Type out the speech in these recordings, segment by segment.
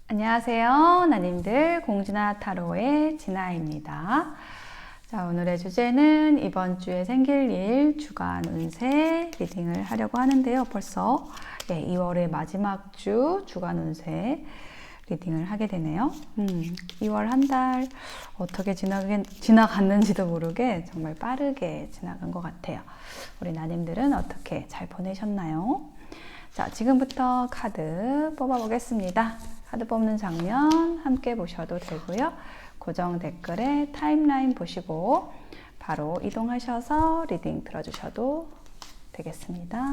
안녕하세요. 나님들 공진아 타로의 진아입니다. 자, 오늘의 주제는 이번 주에 생길 일 주간 운세 리딩을 하려고 하는데요. 벌써 2월의 마지막 주 주간 운세 리딩을 하게 되네요. 2월 한 달 어떻게 지나갔는지도 모르게 정말 빠르게 지나간 것 같아요. 우리 나님들은 어떻게 잘 보내셨나요? 자, 지금부터 카드 뽑아보겠습니다. 카드 뽑는 장면 함께 보셔도 되고요. 고정 댓글에 타임라인 보시고 바로 이동하셔서 리딩 들어주셔도 되겠습니다.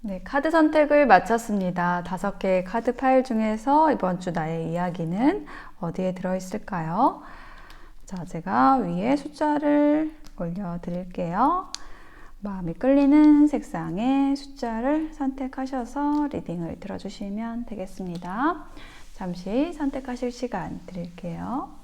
네, 카드 선택을 마쳤습니다. 5개의 카드 파일 중에서 이번 주 나의 이야기는 어디에 들어있을까요? 자, 제가 위에 숫자를 올려드릴게요. 마음이 끌리는 색상의 숫자를 선택하셔서 리딩을 들어주시면 되겠습니다. 잠시 선택하실 시간 드릴게요.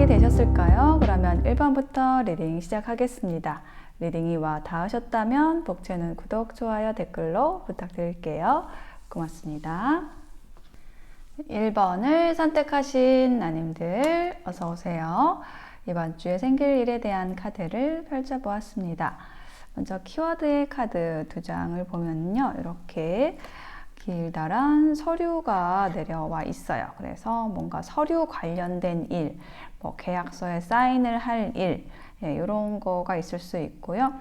되셨을까요? 그러면 1번부터 리딩 시작하겠습니다. 리딩이 와 닿으셨다면 복채는 구독, 좋아요, 댓글로 부탁드릴게요. 고맙습니다. 1번을 선택하신 나님들 어서 오세요. 이번 주에 생길 일에 대한 카드를 펼쳐보았습니다. 먼저 키워드의 카드 2장을 보면요. 이렇게 길다란 서류가 내려와 있어요. 그래서 뭔가 서류 관련된 일, 뭐 계약서에 사인을 할 일, 이런 거가 있을 수 있고요.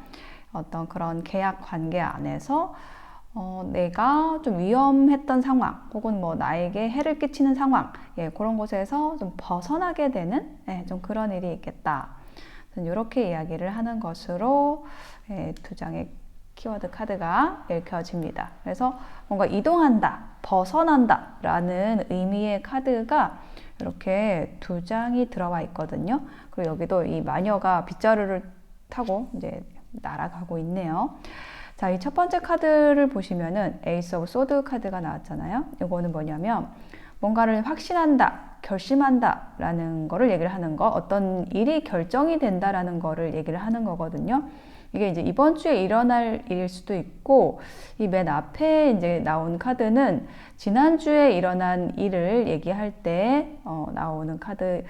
어떤 그런 계약 관계 안에서 내가 좀 위험했던 상황, 혹은 뭐 나에게 해를 끼치는 상황, 그런 곳에서 좀 벗어나게 되는 좀 그런 일이 있겠다. 이렇게 이야기를 하는 것으로 2장의 키워드 카드가 읽혀집니다. 그래서 뭔가 이동한다, 벗어난다 라는 의미의 카드가 이렇게 2장이 들어와 있거든요. 그리고 여기도 이 마녀가 빗자루를 타고 이제 날아가고 있네요. 자, 이 첫 번째 카드를 보시면은 에이스 오브 소드 카드가 나왔잖아요. 이거는 뭐냐면 뭔가를 확신한다, 결심한다 라는 거를 얘기를 하는 거, 어떤 일이 결정이 된다라는 거를 얘기를 하는 거거든요. 이게 이제 이번 주에 일어날 일일 수도 있고, 이 맨 앞에 이제 나온 카드는 지난주에 일어난 일을 얘기할 때 나오는 카드의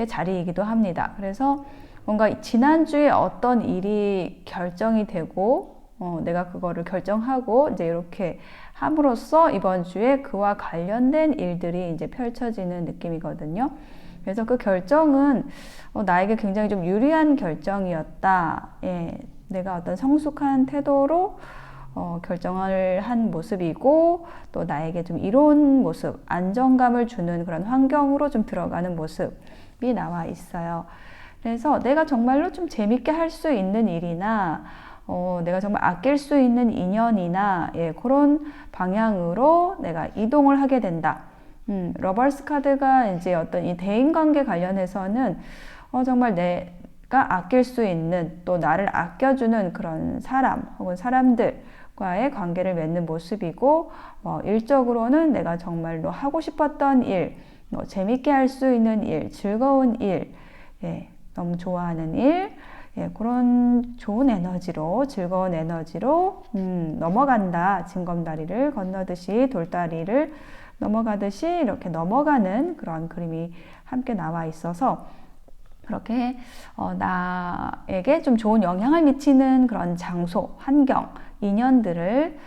자리이기도 합니다. 그래서 뭔가 지난주에 어떤 일이 결정이 되고, 내가 그거를 결정하고 이제 이렇게 함으로써 이번 주에 그와 관련된 일들이 이제 펼쳐지는 느낌이거든요. 그래서 그 결정은 나에게 굉장히 좀 유리한 결정이었다. 내가 어떤 성숙한 태도로 결정을 한 모습이고, 또 나에게 좀 이로운 모습, 안정감을 주는 그런 환경으로 좀 들어가는 모습이 나와 있어요. 그래서 내가 정말로 좀 재밌게 할 수 있는 일이나 내가 정말 아낄 수 있는 인연이나 그런 방향으로 내가 이동을 하게 된다. 러버스 카드가 이제 어떤 이 대인관계 관련해서는 정말 내가 아낄 수 있는 또 나를 아껴주는 그런 사람 혹은 사람들과의 관계를 맺는 모습이고 일적으로는 내가 정말로 하고 싶었던 일, 재밌게 할 수 있는 일, 즐거운 일, 너무 좋아하는 일, 그런 좋은 에너지로 즐거운 에너지로 넘어간다. 징검다리를 건너듯이 돌다리를 넘어가듯이 이렇게 넘어가는 그런 그림이 함께 나와 있어서 그렇게 나에게 좀 좋은 영향을 미치는 그런 장소, 환경, 인연들을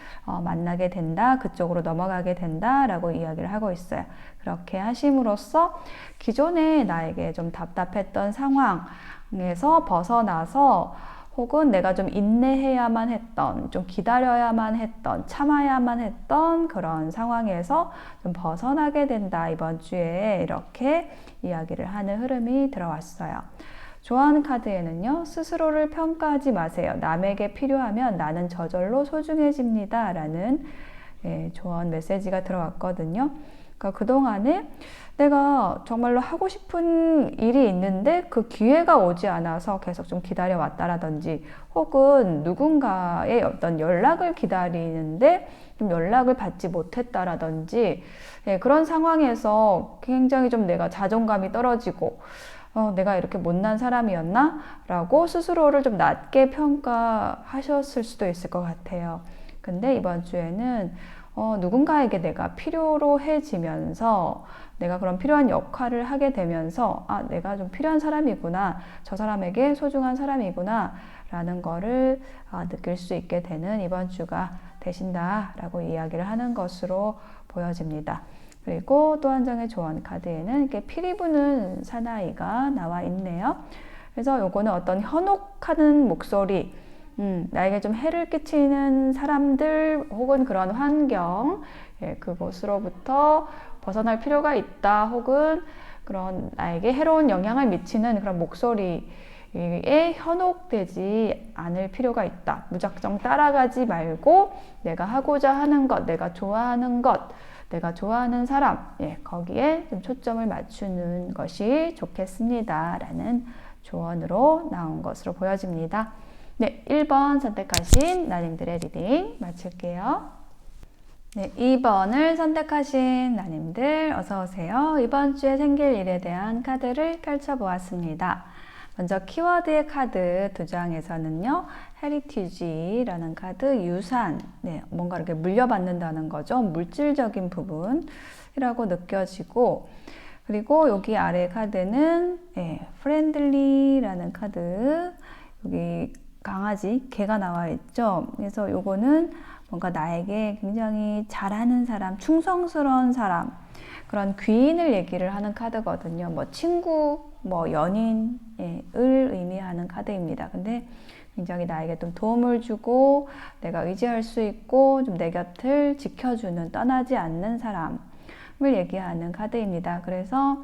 만나게 된다. 그쪽으로 넘어가게 된다라고 이야기를 하고 있어요. 그렇게 하심으로써 기존에 나에게 좀 답답했던 상황에서 벗어나서 혹은 내가 좀 인내해야만 했던, 좀 기다려야만 했던, 참아야만 했던 그런 상황에서 좀 벗어나게 된다. 이번 주에 이렇게 이야기를 하는 흐름이 들어왔어요. 좋아하는 카드에는요, 스스로를 평가하지 마세요. 남에게 필요하면 나는 저절로 소중해집니다. 라는 조언 메시지가 들어왔거든요. 그러니까 그동안에 내가 정말로 하고 싶은 일이 있는데 그 기회가 오지 않아서 계속 좀 기다려왔다라든지 혹은 누군가의 어떤 연락을 기다리는데 좀 연락을 받지 못했다라든지 그런 상황에서 굉장히 좀 내가 자존감이 떨어지고 내가 이렇게 못난 사람이었나? 라고 스스로를 좀 낮게 평가하셨을 수도 있을 것 같아요. 근데 이번 주에는 누군가에게 내가 필요로 해지면서 내가 그런 필요한 역할을 하게 되면서 내가 좀 필요한 사람이구나. 저 사람에게 소중한 사람이구나. 라는 거를 느낄 수 있게 되는 이번 주가 되신다. 라고 이야기를 하는 것으로 보여집니다. 그리고 또 한 장의 조언 카드에는 이렇게 피리 부는 사나이가 나와 있네요. 그래서 요거는 어떤 현혹하는 목소리, 나에게 좀 해를 끼치는 사람들 혹은 그런 환경, 그곳으로부터 벗어날 필요가 있다. 혹은 그런 나에게 해로운 영향을 미치는 그런 목소리에 현혹되지 않을 필요가 있다. 무작정 따라가지 말고 내가 하고자 하는 것, 내가 좋아하는 것, 내가 좋아하는 사람, 거기에 좀 초점을 맞추는 것이 좋겠습니다. 라는 조언으로 나온 것으로 보여집니다. 네, 1번 선택하신 나님들의 리딩 마칠게요. 네, 2번을 선택하신 나님들 어서오세요. 이번 주에 생길 일에 대한 카드를 펼쳐보았습니다. 먼저 키워드의 카드 2장에서는요. 헤리티지라는 카드, 유산, 뭔가 이렇게 물려받는다는 거죠. 물질적인 부분이라고 느껴지고 그리고 여기 아래 카드는 프렌들리라는 카드, 여기 강아지, 개가 나와 있죠. 그래서 요거는 뭔가 나에게 굉장히 잘하는 사람, 충성스러운 사람, 그런 귀인을 얘기를 하는 카드거든요. 뭐 친구, 뭐 연인을 의미하는 카드입니다. 근데 굉장히 나에게 좀 도움을 주고 내가 의지할 수 있고 좀 내 곁을 지켜주는, 떠나지 않는 사람을 얘기하는 카드입니다. 그래서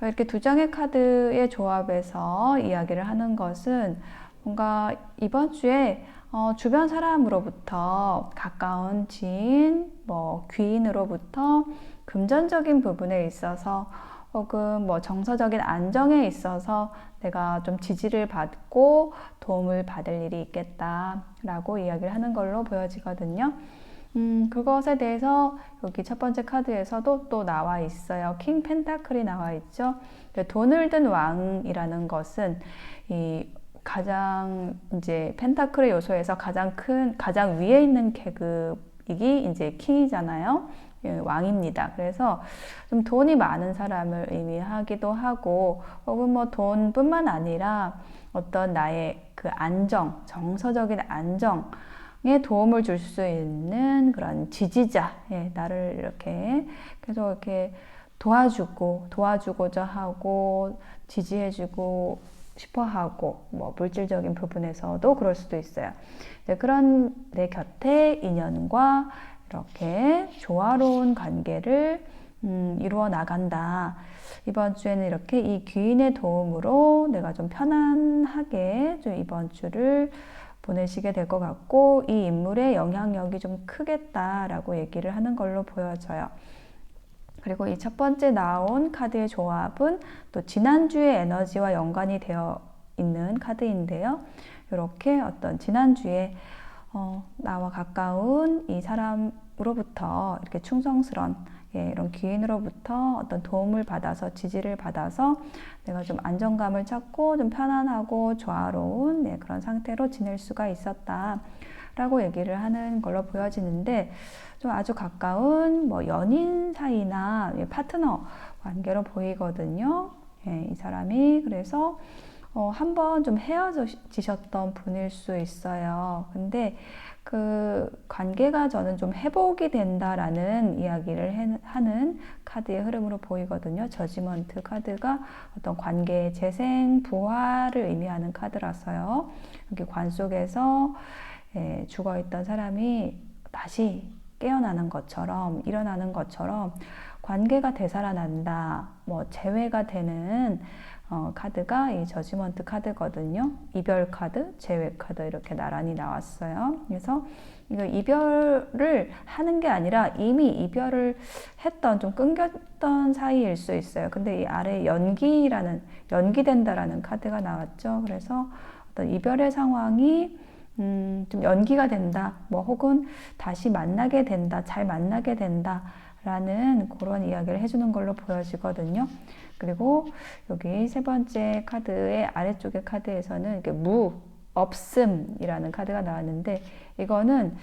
이렇게 2장의 카드의 조합에서 이야기를 하는 것은 뭔가 이번 주에 주변 사람으로부터 가까운 지인, 뭐 귀인으로부터 금전적인 부분에 있어서 혹은 뭐 정서적인 안정에 있어서 내가 좀 지지를 받고 도움을 받을 일이 있겠다라고 이야기를 하는 걸로 보여지거든요. 그것에 대해서 여기 첫 번째 카드에서도 또 나와 있어요. 킹 펜타클이 나와 있죠. 돈을 든 왕이라는 것은 이 가장 이제 펜타클의 요소에서 가장 위에 있는 계급이 이제 킹이잖아요. 왕입니다. 그래서 좀 돈이 많은 사람을 의미하기도 하고 혹은 뭐 돈뿐만 아니라 어떤 나의 그 안정, 정서적인 안정에 도움을 줄 수 있는 그런 지지자, 나를 이렇게 계속 이렇게 도와주고자 하고 지지해주고 싶어하고 뭐 물질적인 부분에서도 그럴 수도 있어요. 그런 내 곁에 인연과 이렇게 조화로운 관계를 이루어 나간다. 이번 주에는 이렇게 이 귀인의 도움으로 내가 좀 편안하게 좀 이번 주를 보내시게 될 것 같고, 이 인물의 영향력이 좀 크겠다라고 얘기를 하는 걸로 보여져요. 그리고 이 첫 번째 나온 카드의 조합은 또 지난주의 에너지와 연관이 되어 있는 카드인데요. 이렇게 어떤 지난주에 나와 가까운 이 사람으로부터 이렇게 충성스런 이런 귀인으로부터 어떤 도움을 받아서 지지를 받아서 내가 좀 안정감을 찾고 좀 편안하고 조화로운 그런 상태로 지낼 수가 있었다 라고 얘기를 하는 걸로 보여지는데, 좀 아주 가까운 뭐 연인 사이나 파트너 관계로 보이거든요. 이 사람이 그래서 한번 좀 헤어지셨던 분일 수 있어요. 근데 그 관계가 저는 좀 회복이 된다라는 이야기를 하는 카드의 흐름으로 보이거든요. 저지먼트 카드가 어떤 관계의 재생, 부활을 의미하는 카드라서요. 여기 관 속에서 죽어있던 사람이 다시 깨어나는 것처럼, 일어나는 것처럼 관계가 되살아난다, 뭐 재회가 되는 카드가 이 저지먼트 카드거든요. 이별 카드, 재회 카드 이렇게 나란히 나왔어요. 그래서 이거 이별을 하는 게 아니라 이미 이별을 했던, 좀 끊겼던 사이일 수 있어요. 근데 이 아래 연기된다라는 카드가 나왔죠. 그래서 어떤 이별의 상황이 좀 연기가 된다, 뭐 혹은 다시 만나게 된다, 잘 만나게 된다 라는 그런 이야기를 해주는 걸로 보여지거든요. 그리고 여기 세 번째 카드의 아래쪽의 카드에서는 이렇게 없음이라는 카드가 나왔는데, 이거는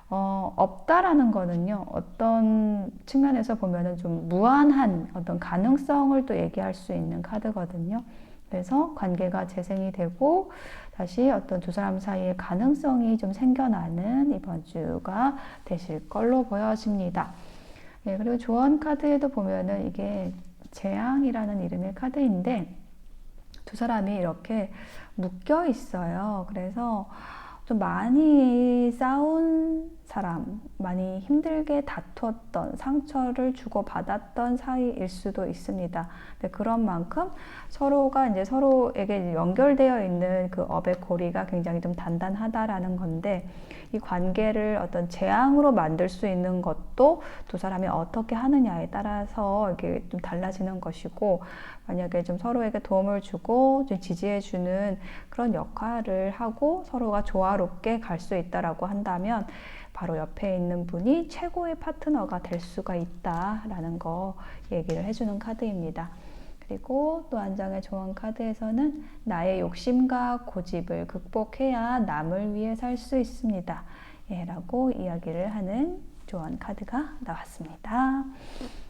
없다라는 거는요, 어떤 측면에서 보면은 좀 무한한 어떤 가능성을 또 얘기할 수 있는 카드거든요. 그래서 관계가 재생이 되고 다시 어떤 두 사람 사이의 가능성이 좀 생겨나는 이번 주가 되실 걸로 보여집니다. 그리고 조언 카드에도 보면은 이게 재앙이라는 이름의 카드인데, 두 사람이 이렇게 묶여 있어요. 그래서 좀 많이 싸운 사람, 많이 힘들게 다투었던, 상처를 주고받았던 사이일 수도 있습니다. 근데 그런 만큼 서로가 이제 서로에게 연결되어 있는 그 업의 고리가 굉장히 좀 단단하다라는 건데, 이 관계를 어떤 재앙으로 만들 수 있는 것도 두 사람이 어떻게 하느냐에 따라서 이게 좀 달라지는 것이고, 만약에 좀 서로에게 도움을 주고 좀 지지해주는 그런 역할을 하고 서로가 조화롭게 갈 수 있다라고 한다면, 바로 옆에 있는 분이 최고의 파트너가 될 수가 있다라는 거 얘기를 해주는 카드입니다. 그리고 또 한 장의 조언 카드에서는 나의 욕심과 고집을 극복해야 남을 위해 살 수 있습니다. 라고 이야기를 하는 조언 카드가 나왔습니다.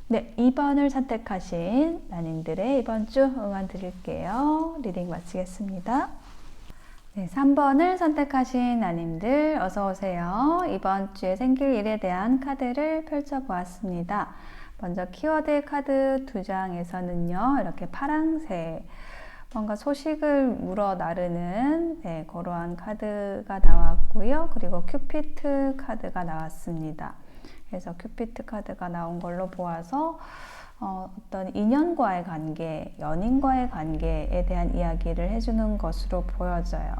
네, 2번을 선택하신 나님들의 이번 주 응원 드릴게요. 리딩 마치겠습니다. 네, 3번을 선택하신 나님들 어서 오세요. 이번 주에 생길 일에 대한 카드를 펼쳐보았습니다. 먼저 키워드 카드 2장에서는요, 이렇게 파랑새, 뭔가 소식을 물어 나르는 그러한 카드가 나왔고요. 그리고 큐피트 카드가 나왔습니다. 그래서 큐피트 카드가 나온 걸로 보아서 어떤 인연과의 관계, 연인과의 관계에 대한 이야기를 해주는 것으로 보여져요.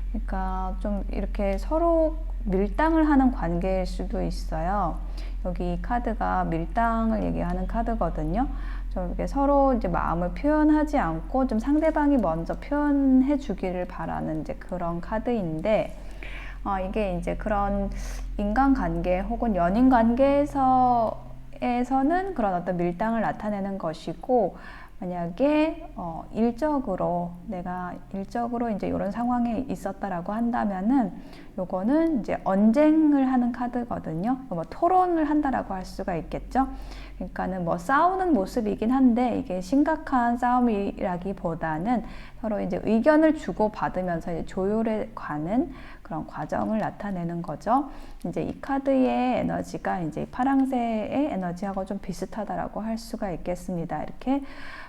그러니까 좀 이렇게 서로 밀당을 하는 관계일 수도 있어요. 여기 카드가 밀당을 얘기하는 카드거든요. 좀 이렇게 서로 이제 마음을 표현하지 않고 좀 상대방이 먼저 표현해 주기를 바라는 이제 그런 카드인데, 이게 이제 그런 인간관계 혹은 연인관계에서는 그런 어떤 밀당을 나타내는 것이고, 만약에 내가 일적으로 이제 이런 상황에 있었다라고 한다면은 요거는 이제 언쟁을 하는 카드거든요. 뭐 토론을 한다라고 할 수가 있겠죠. 그러니까는 뭐 싸우는 모습이긴 한데, 이게 심각한 싸움이라기보다는 서로 이제 의견을 주고 받으면서 이제 조율해 가는 그런 과정을 나타내는 거죠. 이제 이 카드의 에너지가 이제 파랑새의 에너지하고 좀 비슷하다라고 할 수가 있겠습니다. 이렇게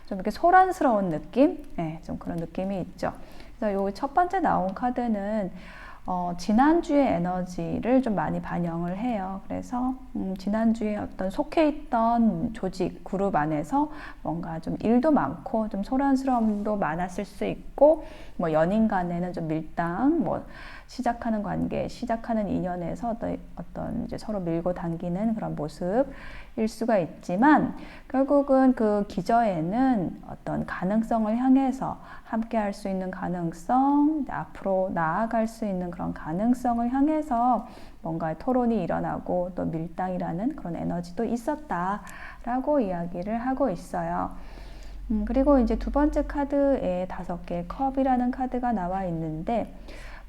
좀 이렇게 소란스러운 느낌? 좀 그런 느낌이 있죠. 그래서 요 첫 번째 나온 카드는 지난주의 에너지를 좀 많이 반영을 해요. 그래서 지난주에 어떤 속해 있던 조직, 그룹 안에서 뭔가 좀 일도 많고 좀 소란스러움도 많았을 수 있고, 뭐 연인 간에는 좀 밀당, 뭐 시작하는 관계, 시작하는 인연에서 어떤 이제 서로 밀고 당기는 그런 모습일 수가 있지만, 결국은 그 기저에는 어떤 가능성을 향해서 함께 할 수 있는 가능성, 앞으로 나아갈 수 있는 그런 가능성을 향해서 뭔가 토론이 일어나고 또 밀당이라는 그런 에너지도 있었다라고 이야기를 하고 있어요. 그리고 이제 두 번째 카드에 5개의 컵이라는 카드가 나와 있는데,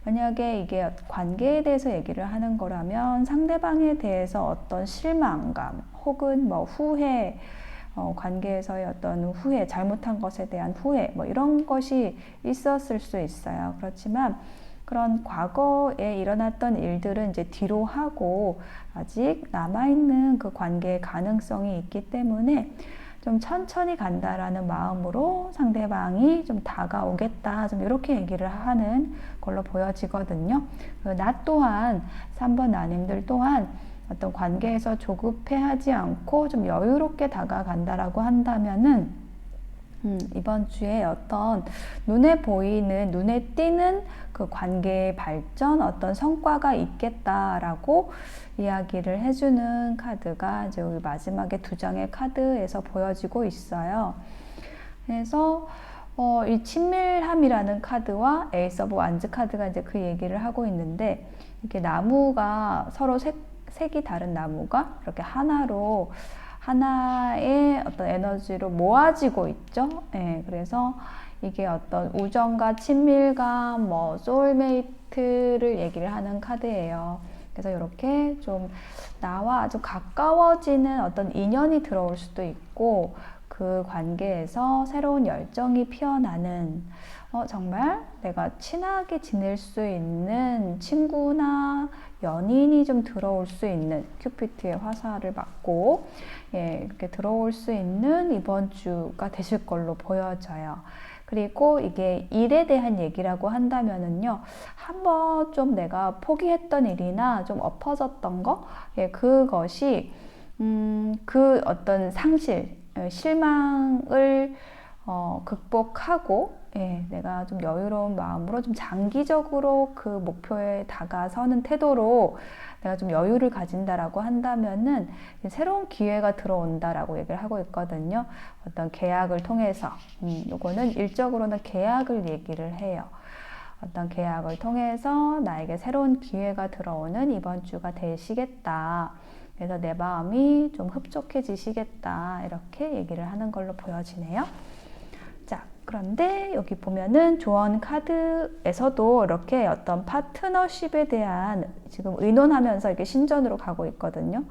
만약에 이게 관계에 대해서 얘기를 하는 거라면 상대방에 대해서 어떤 실망감 혹은 뭐 후회, 관계에서의 어떤 후회, 잘못한 것에 대한 후회, 뭐 이런 것이 있었을 수 있어요. 그렇지만 그런 과거에 일어났던 일들은 이제 뒤로 하고 아직 남아있는 그 관계의 가능성이 있기 때문에 좀 천천히 간다라는 마음으로 상대방이 좀 다가오겠다, 좀 이렇게 얘기를 하는 걸로 보여지거든요. 나 또한, 3번 나님들 또한 어떤 관계에서 조급해하지 않고 좀 여유롭게 다가간다라고 한다면은 이번 주에 어떤 눈에 보이는, 눈에 띄는 그 관계의 발전, 어떤 성과가 있겠다라고 이야기를 해주는 카드가 이제 여기 마지막에 2장의 카드에서 보여지고 있어요. 그래서 이 친밀함이라는 카드와 에이스 오브 완즈 카드가 이제 그 얘기를 하고 있는데, 이렇게 나무가 서로 색이 다른 나무가 이렇게 하나로, 하나의 어떤 에너지로 모아지고 있죠. 예, 그래서 이게 어떤 우정과 친밀감, 뭐 소울메이트를 얘기를 하는 카드예요. 그래서 이렇게 좀 나와 아주 가까워지는 어떤 인연이 들어올 수도 있고, 그 관계에서 새로운 열정이 피어나는, 정말 내가 친하게 지낼 수 있는 친구나 연인이 좀 들어올 수 있는, 큐피트의 화살을 맞고 이렇게 들어올 수 있는 이번 주가 되실 걸로 보여져요. 그리고 이게 일에 대한 얘기라고 한다면은요, 한번 좀 내가 포기했던 일이나 좀 엎어졌던 거, 그것이 그 어떤 상실, 실망을 극복하고, 내가 좀 여유로운 마음으로 좀 장기적으로 그 목표에 다가서는 태도로 내가 좀 여유를 가진다라고 한다면은 새로운 기회가 들어온다라고 얘기를 하고 있거든요. 어떤 계약을 통해서, 요거는 일적으로는 계약을 얘기를 해요. 어떤 계약을 통해서 나에게 새로운 기회가 들어오는 이번 주가 되시겠다. 그래서 내 마음이 좀 흡족해지시겠다, 이렇게 얘기를 하는 걸로 보여지네요. 자, 그런데 여기 보면은 조언 카드에서도 이렇게 어떤 파트너십에 대한 지금 의논하면서 이렇게 신전으로 가고 있거든요.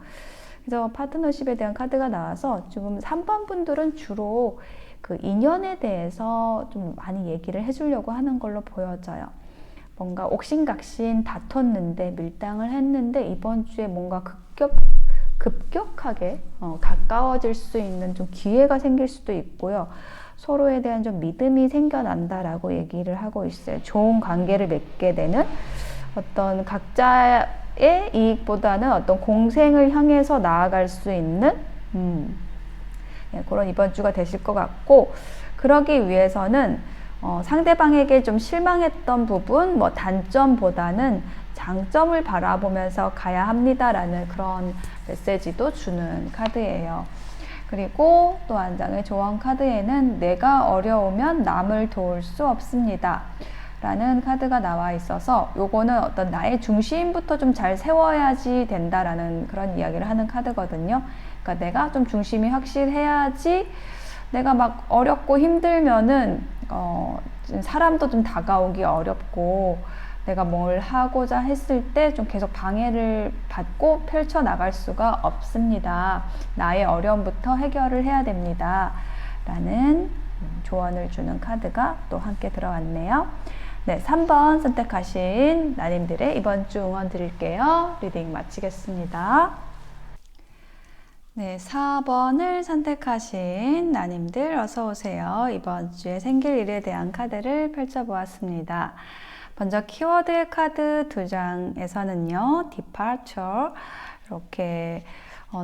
그래서 파트너십에 대한 카드가 나와서 지금 3번 분들은 주로 그 인연에 대해서 좀 많이 얘기를 해주려고 하는 걸로 보여져요. 뭔가 옥신각신 다퉜는데, 밀당을 했는데 이번 주에 뭔가 급격하게 가까워질 수 있는 좀 기회가 생길 수도 있고요. 서로에 대한 좀 믿음이 생겨난다라고 얘기를 하고 있어요. 좋은 관계를 맺게 되는, 어떤 각자의 이익보다는 어떤 공생을 향해서 나아갈 수 있는 그런 이번 주가 되실 것 같고, 그러기 위해서는 상대방에게 좀 실망했던 부분, 뭐 단점보다는 장점을 바라보면서 가야 합니다라는 그런 메시지도 주는 카드예요. 그리고 또 한 장의 조언 카드에는 내가 어려우면 남을 도울 수 없습니다 라는 카드가 나와 있어서, 요거는 어떤 나의 중심부터 좀 잘 세워야지 된다라는 그런 이야기를 하는 카드거든요. 그러니까 내가 좀 중심이 확실해야지, 내가 막 어렵고 힘들면은 사람도 좀 다가오기 어렵고, 내가 뭘 하고자 했을 때 좀 계속 방해를 받고 펼쳐나갈 수가 없습니다. 나의 어려움부터 해결을 해야 됩니다 라는 조언을 주는 카드가 또 함께 들어왔네요. 네, 3번 선택하신 나님들의 이번 주 응원 드릴게요. 리딩 마치겠습니다. 네, 4번을 선택하신 나님들 어서 오세요. 이번 주에 생길 일에 대한 카드를 펼쳐보았습니다. 먼저 키워드 카드 2장에서는요, departure 이렇게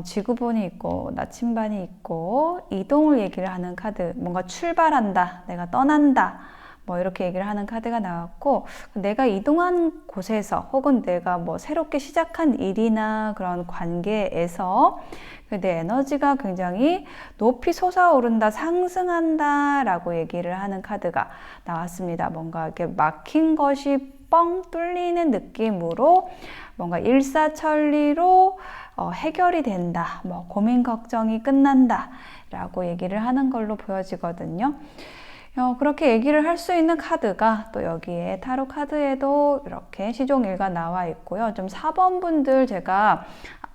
지구본이 있고 나침반이 있고 이동을 얘기를 하는 카드, 뭔가 출발한다, 내가 떠난다, 뭐 이렇게 얘기를 하는 카드가 나왔고, 내가 이동한 곳에서 혹은 내가 뭐 새롭게 시작한 일이나 그런 관계에서 내 에너지가 굉장히 높이 솟아오른다, 상승한다 라고 얘기를 하는 카드가 나왔습니다. 뭔가 이렇게 막힌 것이 뻥 뚫리는 느낌으로 뭔가 일사천리로 해결이 된다, 뭐 고민 걱정이 끝난다 라고 얘기를 하는 걸로 보여지거든요. 그렇게 얘기를 할 수 있는 카드가 또 여기에 타로 카드에도 이렇게 시종일관 나와 있고요. 좀 4번 분들 제가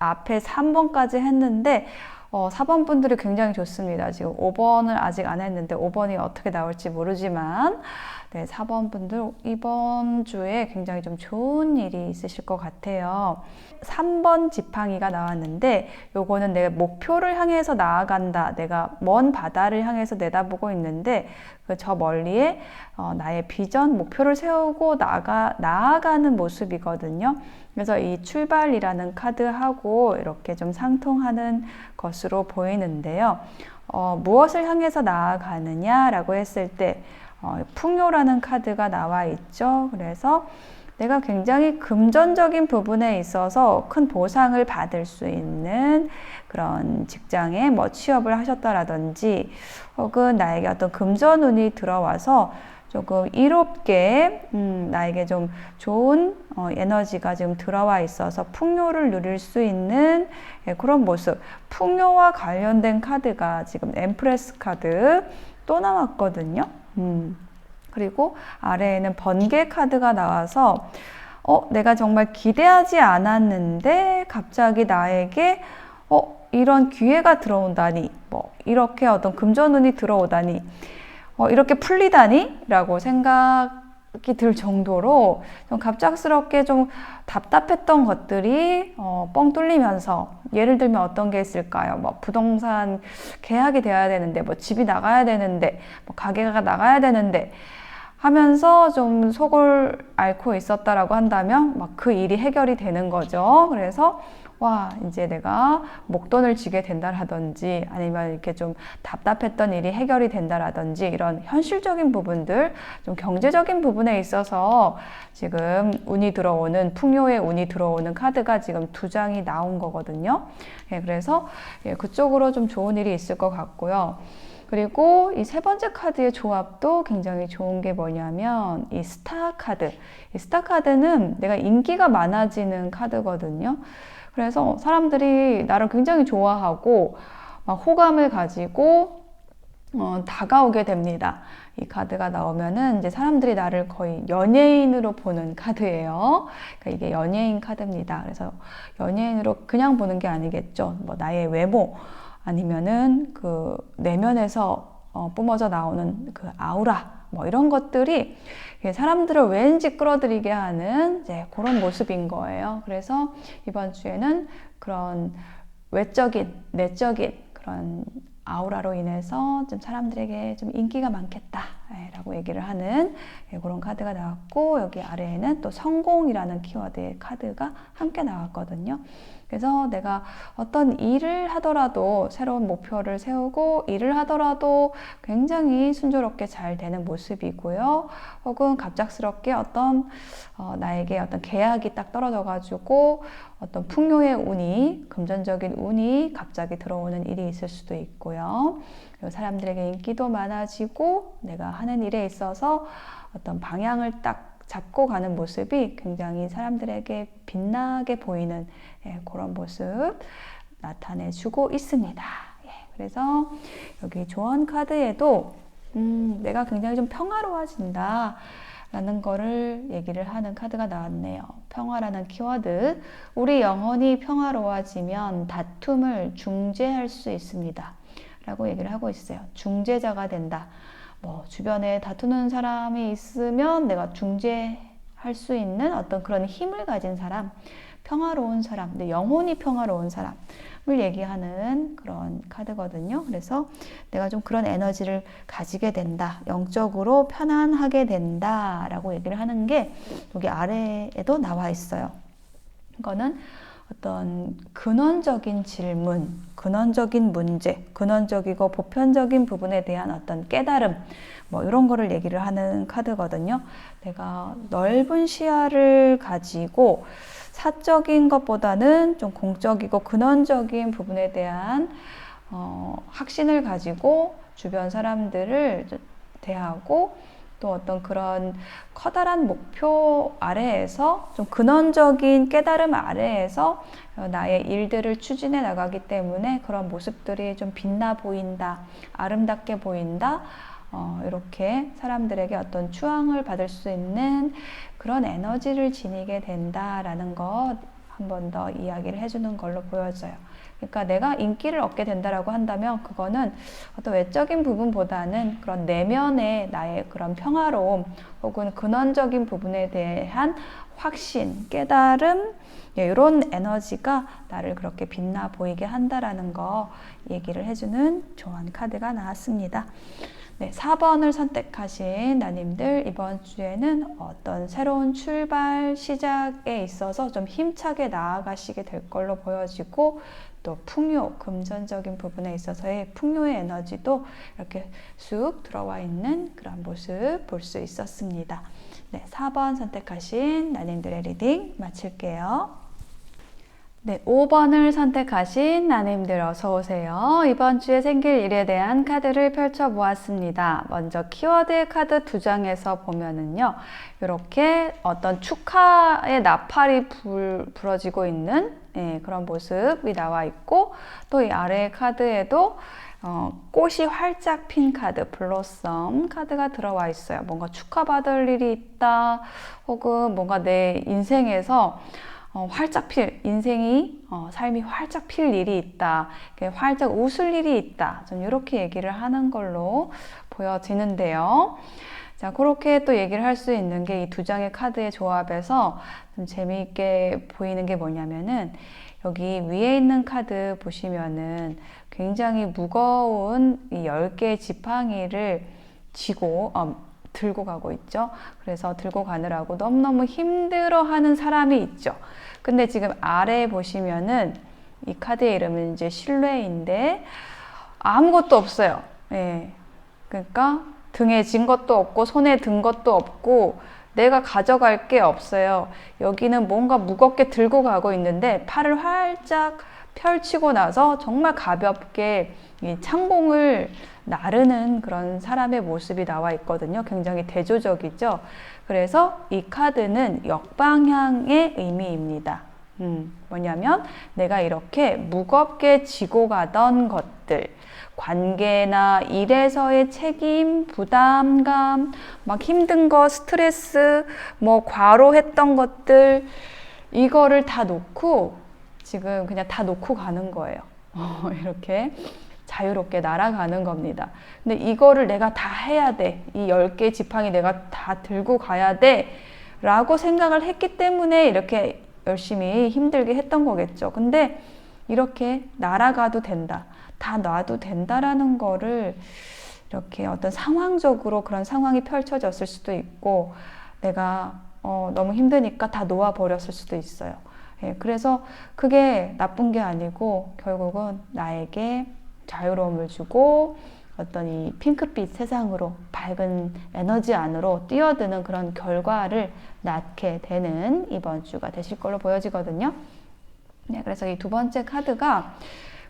앞에 3번까지 했는데 4번 분들이 굉장히 좋습니다. 지금 5번을 아직 안 했는데 5번이 어떻게 나올지 모르지만 네, 4번 분들 이번 주에 굉장히 좀 좋은 일이 있으실 것 같아요. 3번 지팡이가 나왔는데 요거는 내 목표를 향해서 나아간다. 내가 먼 바다를 향해서 내다보고 있는데 저 멀리에 나의 비전, 목표를 세우고 나아가는 모습이거든요. 그래서 이 출발이라는 카드하고 이렇게 좀 상통하는 것으로 보이는데요. 무엇을 향해서 나아가느냐라고 했을 때 풍요라는 카드가 나와 있죠. 그래서 내가 굉장히 금전적인 부분에 있어서 큰 보상을 받을 수 있는 그런 직장에 뭐 취업을 하셨다라든지 혹은 나에게 어떤 금전운이 들어와서 조금 이롭게 나에게 좀 좋은 에너지가 지금 들어와 있어서 풍요를 누릴 수 있는 그런 모습, 풍요와 관련된 카드가 지금 엠프레스 카드 또 나왔거든요. 그리고 아래에는 번개 카드가 나와서 내가 정말 기대하지 않았는데 갑자기 나에게 이런 기회가 들어온다니, 뭐 이렇게 어떤 금전운이 들어오다니, 이렇게 풀리다니? 라고 생각이 들 정도로 좀 갑작스럽게 좀 답답했던 것들이 뻥 뚫리면서, 예를 들면 어떤 게 있을까요? 뭐 부동산 계약이 돼야 되는데, 뭐 집이 나가야 되는데, 뭐 가게가 나가야 되는데 하면서 좀 속을 앓고 있었다라고 한다면 막 그 일이 해결이 되는 거죠. 그래서 와, 이제 내가 목돈을 쥐게 된다라든지 아니면 이렇게 좀 답답했던 일이 해결이 된다라든지 이런 현실적인 부분들, 좀 경제적인 부분에 있어서 지금 운이 들어오는, 풍요의 운이 들어오는 카드가 지금 2장이 나온 거거든요. 그래서 그쪽으로 좀 좋은 일이 있을 것 같고요. 그리고 이 3번째 카드의 조합도 굉장히 좋은 게 뭐냐면 이 스타 카드. 이 스타 카드는 내가 인기가 많아지는 카드거든요. 그래서 사람들이 나를 굉장히 좋아하고 막 호감을 가지고 다가오게 됩니다. 이 카드가 나오면은 이제 사람들이 나를 거의 연예인으로 보는 카드예요. 그러니까 이게 연예인 카드입니다. 그래서 연예인으로 그냥 보는 게 아니겠죠. 뭐 나의 외모 아니면은 그 내면에서 뿜어져 나오는 그 아우라, 뭐 이런 것들이 사람들을 왠지 끌어들이게 하는 이제 그런 모습인 거예요. 그래서 이번 주에는 그런 외적인, 내적인 그런 아우라로 인해서 좀 사람들에게 좀 인기가 많겠다 라고 얘기를 하는 그런 카드가 나왔고, 여기 아래에는 또 성공이라는 키워드의 카드가 함께 나왔거든요. 그래서 내가 어떤 일을 하더라도, 새로운 목표를 세우고 일을 하더라도 굉장히 순조롭게 잘 되는 모습이고요. 혹은 갑작스럽게 어떤 나에게 어떤 계약이 딱 떨어져 가지고 어떤 풍요의 운이, 금전적인 운이 갑자기 들어오는 일이 있을 수도 있고요. 그리고 사람들에게 인기도 많아지고 내가 하는 일에 있어서 어떤 방향을 딱 잡고 가는 모습이 굉장히 사람들에게 빛나게 보이는 그런 모습 나타내주고 있습니다. 그래서 여기 조언 카드에도 내가 굉장히 좀 평화로워진다 라는 거를 얘기를 하는 카드가 나왔네요. 평화라는 키워드. 우리 영혼이 평화로워지면 다툼을 중재할 수 있습니다 라고 얘기를 하고 있어요. 중재자가 된다. 뭐 주변에 다투는 사람이 있으면 내가 중재할 수 있는 어떤 그런 힘을 가진 사람, 평화로운 사람, 내 영혼이 평화로운 사람, 얘기하는 그런 카드거든요. 그래서 내가 좀 그런 에너지를 가지게 된다. 영적으로 편안하게 된다. 라고 얘기를 하는 게 여기 아래에도 나와 있어요. 이거는 어떤 근원적인 질문, 근원적인 문제, 근원적이고 보편적인 부분에 대한 어떤 깨달음, 뭐 이런 거를 얘기를 하는 카드거든요. 내가 넓은 시야를 가지고 사적인 것보다는 좀 공적이고 근원적인 부분에 대한 확신을 가지고 주변 사람들을 대하고 또 어떤 그런 커다란 목표 아래에서 좀 근원적인 깨달음 아래에서 나의 일들을 추진해 나가기 때문에 그런 모습들이 좀 빛나 보인다, 아름답게 보인다, 이렇게 사람들에게 어떤 추앙을 받을 수 있는 그런 에너지를 지니게 된다라는 것 한 번 더 이야기를 해주는 걸로 보여져요. 그러니까 내가 인기를 얻게 된다라고 한다면 그거는 어떤 외적인 부분보다는 그런 내면의 나의 그런 평화로움 혹은 근원적인 부분에 대한 확신, 깨달음, 이런 에너지가 나를 그렇게 빛나 보이게 한다라는 거 얘기를 해주는 좋은 카드가 나왔습니다. 네, 4번을 선택하신 나님들 이번 주에는 어떤 새로운 출발 시작에 있어서 좀 힘차게 나아가시게 될 걸로 보여지고 또 풍요, 금전적인 부분에 있어서의 풍요의 에너지도 이렇게 쑥 들어와 있는 그런 모습 볼 수 있었습니다. 네, 4번 선택하신 나님들의 리딩 마칠게요. 네, 5번을 선택하신 나님들 어서 오세요. 이번 주에 생길 일에 대한 카드를 펼쳐 보았습니다. 먼저 키워드 카드 2장에서 보면은요. 이렇게 어떤 축하의 나팔이 불어지고 있는 그런 모습이 나와 있고 또 이 아래 카드에도 꽃이 활짝 핀 카드, 블로썸 카드가 들어와 있어요. 뭔가 축하받을 일이 있다 혹은 뭔가 내 인생에서 활짝 필, 인생이, 삶이 활짝 필 일이 있다. 활짝 웃을 일이 있다. 좀 이렇게 얘기를 하는 걸로 보여지는데요. 자, 그렇게 또 얘기를 할 수 있는 게 이 2장의 카드의 조합에서 좀 재미있게 보이는 게 뭐냐면은 여기 위에 있는 카드 보시면은 굉장히 무거운 이 10개의 지팡이를 쥐고, 들고 가고 있죠. 그래서 들고 가느라고 너무너무 힘들어하는 사람이 있죠. 근데 지금 아래에 보시면은 이 카드의 이름은 이제 신뢰인데 아무것도 없어요. 예. 그러니까 등에 진 것도 없고 손에 든 것도 없고 내가 가져갈 게 없어요. 여기는 뭔가 무겁게 들고 가고 있는데 팔을 활짝 펼치고 나서 정말 가볍게 이 창공을 나르는 그런 사람의 모습이 나와 있거든요. 굉장히 대조적이죠. 그래서 이 카드는 역방향의 의미입니다. 뭐냐면 내가 이렇게 무겁게 지고 가던 것들, 관계나 일에서의 책임, 부담감, 막 힘든 거, 스트레스, 뭐 과로했던 것들, 이거를 다 놓고 지금 그냥 다 놓고 가는 거예요. 이렇게 자유롭게 날아가는 겁니다. 근데 이거를 내가 다 해야 돼. 이 10개의 지팡이 내가 다 들고 가야 돼. 라고 생각을 했기 때문에 이렇게 열심히 힘들게 했던 거겠죠. 근데 이렇게 날아가도 된다. 다 놔도 된다라는 거를 이렇게 어떤 상황적으로 그런 상황이 펼쳐졌을 수도 있고 내가 너무 힘드니까 다 놓아버렸을 수도 있어요. 예, 그래서 그게 나쁜 게 아니고 결국은 나에게 자유로움을 주고 어떤 이 핑크빛 세상으로 밝은 에너지 안으로 뛰어드는 그런 결과를 낳게 되는 이번 주가 되실 걸로 보여지거든요. 네, 그래서 이 2번째 카드가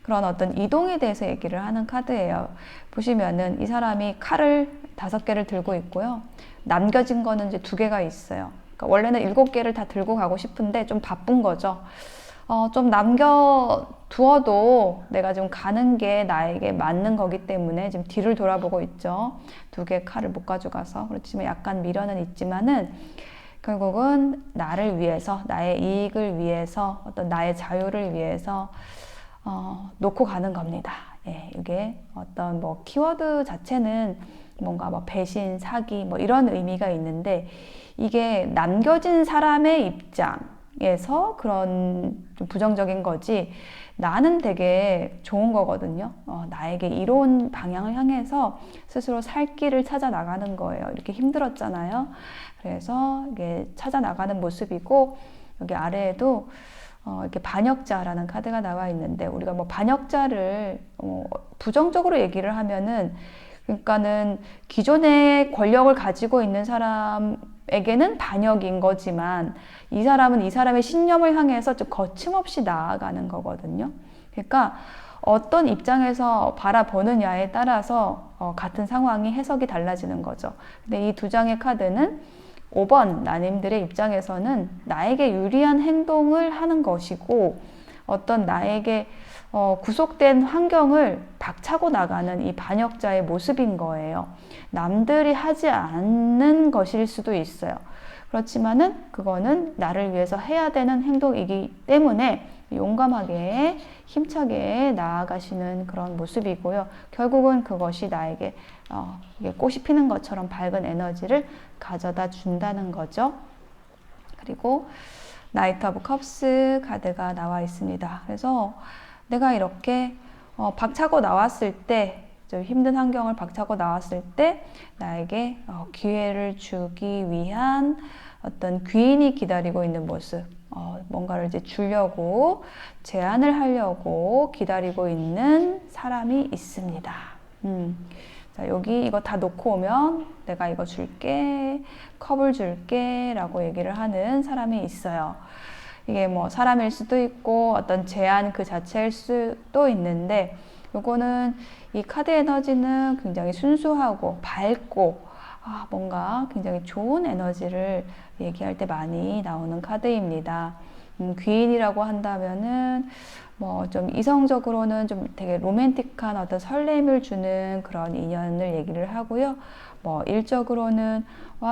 그런 어떤 이동에 대해서 얘기를 하는 카드예요. 보시면은 이 사람이 칼을 5개를 들고 있고요. 남겨진 거는 이제 2개가 있어요. 그러니까 원래는 7개를 다 들고 가고 싶은데 좀 바쁜 거죠. 좀 남겨두어도 내가 좀 가는 게 나에게 맞는 거기 때문에 지금 뒤를 돌아보고 있죠. 2개의 칼을 못 가져가서. 그렇지만 약간 미련은 있지만은 결국은 나를 위해서, 나의 이익을 위해서, 어떤 나의 자유를 위해서 놓고 가는 겁니다. 예, 이게 어떤 뭐 키워드 자체는 뭔가 뭐 배신, 사기 뭐 이런 의미가 있는데 이게 남겨진 사람의 입장, 입장에서 그런 좀 부정적인 거지, 나는 되게 좋은 거거든요. 나에게 이로운 방향을 향해서 스스로 살 길을 찾아 나가는 거예요. 이렇게 힘들었잖아요. 그래서 이게 찾아 나가는 모습이고, 여기 아래에도 이렇게 반역자라는 카드가 나와 있는데, 우리가 뭐 반역자를 부정적으로 얘기를 하면은, 그러니까는 기존의 권력을 가지고 있는 사람에게는 반역인 거지만, 이 사람은 이 사람의 신념을 향해서 좀 거침없이 나아가는 거거든요. 그러니까 어떤 입장에서 바라보느냐에 따라서 같은 상황이 해석이 달라지는 거죠. 근데 이 두 장의 카드는 5번 나님들의 입장에서는 나에게 유리한 행동을 하는 것이고, 어떤 나에게 구속된 환경을 박차고 나가는 이 반역자의 모습인 거예요. 남들이 하지 않는 것일 수도 있어요. 그렇지만은 그거는 나를 위해서 해야 되는 행동이기 때문에 용감하게 힘차게 나아가시는 그런 모습이고요. 결국은 그것이 나에게 이게 꽃이 피는 것처럼 밝은 에너지를 가져다 준다는 거죠. 그리고 나이트 오브 컵스 카드가 나와 있습니다. 그래서 내가 이렇게 박차고 나왔을 때, 좀 힘든 환경을 박차고 나왔을 때 나에게 기회를 주기 위한 어떤 귀인이 기다리고 있는 모습, 뭔가를 이제 주려고, 제안을 하려고 기다리고 있는 사람이 있습니다. 자, 여기 이거 다 놓고 오면 내가 이거 줄게, 컵을 줄게 라고 얘기를 하는 사람이 있어요. 이게 뭐 사람일 수도 있고 어떤 제안 그 자체일 수도 있는데, 요거는 이 카드 에너지는 굉장히 순수하고 밝고 뭔가 굉장히 좋은 에너지를 얘기할 때 많이 나오는 카드입니다. 귀인이라고 한다면은 뭐 좀 이성적으로는 좀 되게 로맨틱한 어떤 설렘을 주는 그런 인연을 얘기를 하고요. 뭐 일적으로는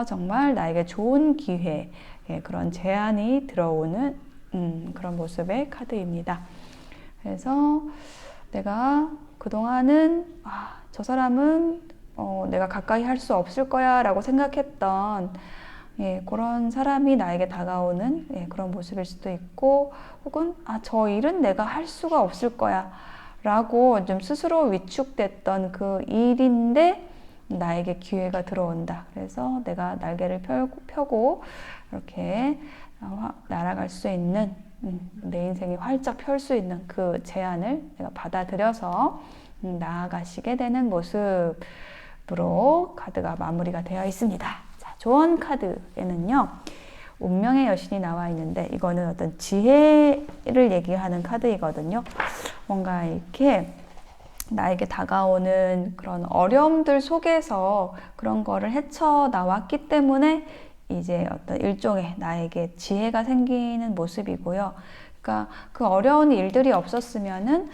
정말 나에게 좋은 기회, 그런 제안이 들어오는 그런 모습의 카드입니다. 그래서 내가 그동안은 저 사람은 내가 가까이 할 수 없을 거야 라고 생각했던 그런 사람이 나에게 다가오는 그런 모습일 수도 있고, 혹은 저 일은 내가 할 수가 없을 거야 라고 좀 스스로 위축됐던 그 일인데 나에게 기회가 들어온다. 그래서 내가 날개를 펴고 이렇게 날아갈 수 있는, 내 인생이 활짝 펼 수 있는 그 제안을 내가 받아들여서 나아가시게 되는 모습으로 카드가 마무리가 되어 있습니다. 자, 조언 카드에는요, 운명의 여신이 나와 있는데, 이거는 어떤 지혜를 얘기하는 카드이거든요. 뭔가 이렇게 나에게 다가오는 그런 어려움들 속에서 그런 거를 헤쳐나왔기 때문에 이제 어떤 일종의 나에게 지혜가 생기는 모습이고요. 그러니까 그 어려운 일들이 없었으면은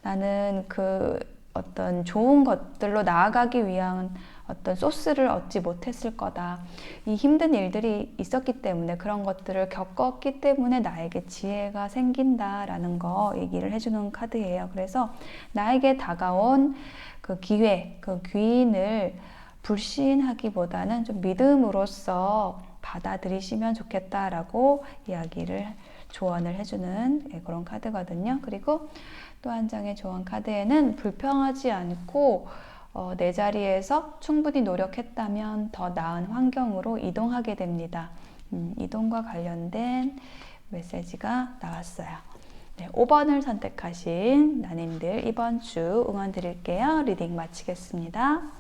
나는 그 어떤 좋은 것들로 나아가기 위한 어떤 소스를 얻지 못했을 거다. 이 힘든 일들이 있었기 때문에, 그런 것들을 겪었기 때문에 나에게 지혜가 생긴다라는 거 얘기를 해주는 카드예요. 그래서 나에게 다가온 그 기회, 그 귀인을 불신하기보다는 좀 믿음으로써 받아들이시면 좋겠다라고 조언을 해주는 그런 카드거든요. 그리고 또 한 장의 조언 카드에는 불평하지 않고 내 자리에서 충분히 노력했다면 더 나은 환경으로 이동하게 됩니다. 이동과 관련된 메시지가 나왔어요. 네, 5번을 선택하신 나님들 이번 주 응원 드릴게요. 리딩 마치겠습니다.